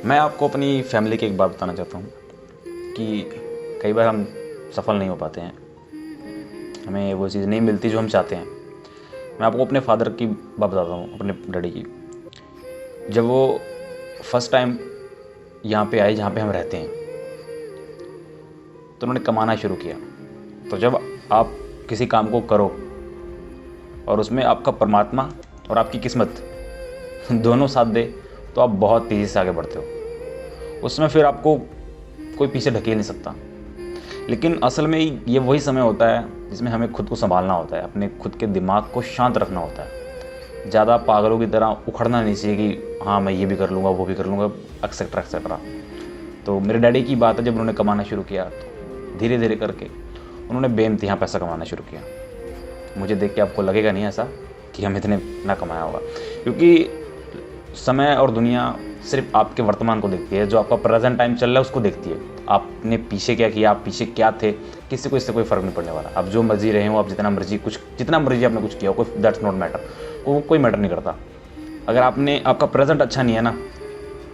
मैं आपको अपनी फैमिली की एक बात बताना चाहता हूँ कि कई बार हम सफल नहीं हो पाते हैं, हमें वो चीज़ नहीं मिलती जो हम चाहते हैं। मैं आपको अपने फादर की बात बताता हूँ, अपने डैडी की। जब वो फर्स्ट टाइम यहाँ पे आए जहाँ पे हम रहते हैं, तो उन्होंने कमाना शुरू किया। तो जब आप किसी काम को करो और उसमें आपका परमात्मा और आपकी किस्मत दोनों साथ दे, तो आप बहुत तेज़ी से आगे बढ़ते हो। उसमें फिर आपको कोई पीछे ढकेल नहीं सकता। लेकिन असल में ये वही समय होता है जिसमें हमें खुद को संभालना होता है, अपने खुद के दिमाग को शांत रखना होता है। ज़्यादा पागलों की तरह उखड़ना नहीं चाहिए कि हाँ मैं ये भी कर लूँगा, वो भी कर लूँगा, एक्सेट्रा एक्सेट्रा। तो मेरे डैडी की बात है, जब उन्होंने कमाना शुरू किया तो धीरे धीरे करके उन्होंने बेइंतहा पैसा कमाना शुरू किया। मुझे देख के आपको लगेगा नहीं ऐसा कि हम इतना कमाया होगा, क्योंकि समय और दुनिया सिर्फ आपके वर्तमान को देखती है। जो आपका प्रेजेंट टाइम चल रहा है उसको देखती है। आपने पीछे क्या किया, आप पीछे क्या थे, किसी को इससे कोई फ़र्क नहीं पड़ने वाला। आप जो मर्जी रहे हो, आप जितना मर्जी आपने कुछ किया हो, कोई दैट्स नॉट मैटर, कोई मैटर नहीं करता। अगर आपका प्रेजेंट अच्छा नहीं है ना,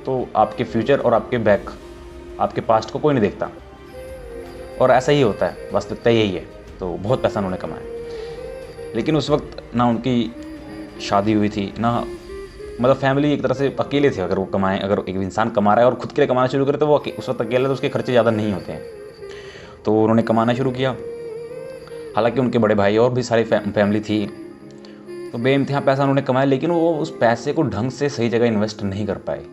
तो आपके फ्यूचर और आपके पास्ट को कोई नहीं देखता। और ऐसा ही होता है, वास्तविकता यही है। तो बहुत पैसा उन्होंने कमाया, लेकिन उस वक्त ना उनकी शादी हुई थी, ना मतलब फैमिली एक तरह से अकेले थे। अगर एक इंसान कमा रहा है और खुद के लिए कमाना शुरू करे तो वो उस वक्त अकेले, तो उसके खर्चे ज़्यादा नहीं होते हैं। तो उन्होंने कमाना शुरू किया। हालांकि उनके बड़े भाई और भी सारी फैमिली थी। तो बेइंतहा पैसा उन्होंने कमाया, लेकिन वो उस पैसे को ढंग से सही जगह इन्वेस्ट नहीं कर पाए।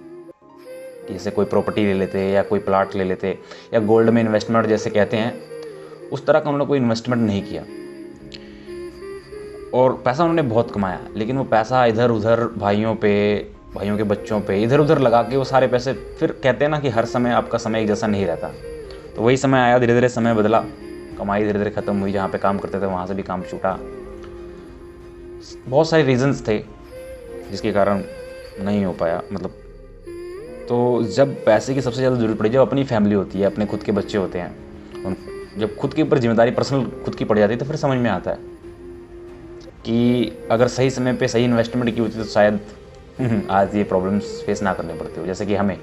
जैसे कोई प्रॉपर्टी ले लेते या कोई प्लाट ले लेते या गोल्ड में इन्वेस्टमेंट जैसे कहते हैं, उस तरह का उन्होंने कोई इन्वेस्टमेंट नहीं किया। और पैसा उन्होंने बहुत कमाया, लेकिन वो पैसा इधर उधर भाइयों के बच्चों पे इधर उधर लगा के वो सारे पैसे, फिर कहते हैं ना कि हर समय आपका समय एक जैसा नहीं रहता। तो वही समय आया, धीरे धीरे समय बदला, कमाई धीरे धीरे ख़त्म हुई। जहाँ पे काम करते थे वहाँ से भी काम छूटा। बहुत सारे रीजंस थे जिसके कारण नहीं हो पाया। मतलब तो जब पैसे की सबसे ज़्यादा ज़रूरत पड़ी, जब अपनी फैमिली होती है, अपने खुद के बच्चे होते हैं, जब खुद के ऊपर जिम्मेदारी पर्सनल खुद की पड़ जाती है, तो फिर समझ में आता है कि अगर सही समय पे सही इन्वेस्टमेंट की होती तो शायद आज ये प्रॉब्लम्स फेस ना करने पड़ते हो, जैसे कि हमें।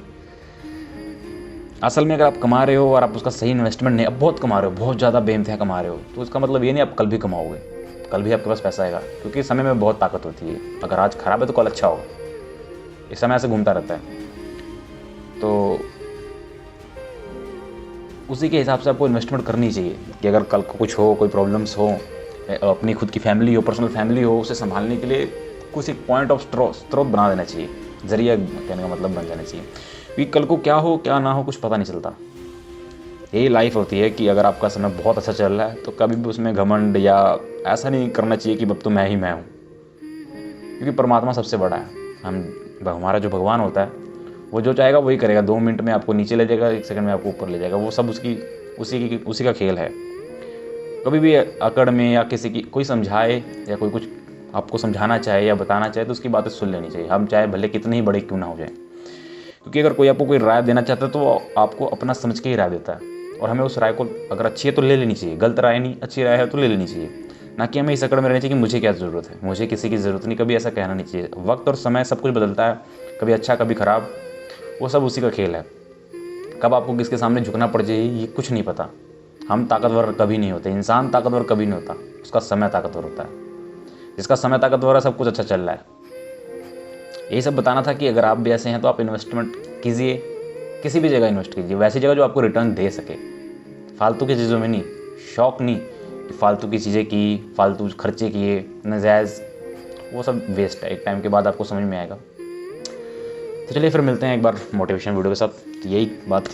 असल में अगर आप कमा रहे हो और आप उसका सही इन्वेस्टमेंट नहीं, अब बहुत कमा रहे हो, बहुत ज़्यादा बेइंतहा कमा रहे हो, तो इसका मतलब ये नहीं आप कल भी कमाओगे, कल भी आपके पास पैसा आएगा। क्योंकि समय में बहुत ताकत होती है। अगर आज खराब है तो कल अच्छा होगा। इस समय ऐसे घूमता रहता है। तो उसी के हिसाब से आपको इन्वेस्टमेंट करनी चाहिए कि अगर कल को कुछ हो, कोई प्रॉब्लम्स हो, अपनी खुद की फैमिली हो, पर्सनल फैमिली हो, उसे संभालने के लिए कुछ एक पॉइंट ऑफ स्रोत बना देना चाहिए। जरिया कहने का मतलब बन जाना चाहिए, क्योंकि कल को क्या हो क्या ना हो कुछ पता नहीं चलता। यही लाइफ होती है कि अगर आपका समय बहुत अच्छा चल रहा है तो कभी भी उसमें घमंड या ऐसा नहीं करना चाहिए कि अब तो मैं हूँ। क्योंकि परमात्मा सबसे बड़ा है। हमारा जो भगवान होता है वो जो चाहेगा वही करेगा। 2 मिनट में आपको नीचे ले जाएगा, 1 सेकंड में आपको ऊपर ले जाएगा। वो सब उसी का खेल है। कभी भी अकड़ में या किसी की कोई समझाए या कोई कुछ आपको समझाना चाहे या बताना चाहे तो उसकी बातें सुन लेनी चाहिए, हम चाहे भले कितने ही बड़े क्यों ना हो जाए। क्योंकि अगर कोई आपको कोई राय देना चाहता है तो वो आपको अपना समझ के ही राय देता है, और हमें उस राय को अगर अच्छी है तो ले लेनी चाहिए, गलत राय नहीं, अच्छी राय है तो ले लेनी चाहिए। ना कि हमें इस अकड़ में रहना चाहिए कि मुझे क्या ज़रूरत है, मुझे किसी की ज़रूरत नहीं। कभी ऐसा कहना नहीं चाहिए। वक्त और समय सब कुछ बदलता है, कभी अच्छा कभी ख़राब, वो सब उसी का खेल है। कब आपको किसके सामने झुकना पड़ जाए ये कुछ नहीं पता। हम ताकतवर कभी नहीं होते, इंसान ताकतवर कभी नहीं होता, उसका समय ताकतवर होता है। जिसका समय ताकतवर है सब कुछ अच्छा चल रहा है। यही सब बताना था कि अगर आप भी ऐसे हैं तो आप इन्वेस्टमेंट कीजिए, किसी भी जगह इन्वेस्ट कीजिए, वैसी जगह जो आपको रिटर्न दे सके। फालतू की चीज़ों में नहीं, शौक नहीं कि फालतू की चीज़ें की, फालतू खर्चे किए, नाजायज़, वो सब वेस्ट है। एक टाइम के बाद आपको समझ में आएगा। तो चलिए फिर मिलते हैं एक बार मोटिवेशन वीडियो के साथ। यही बात थी।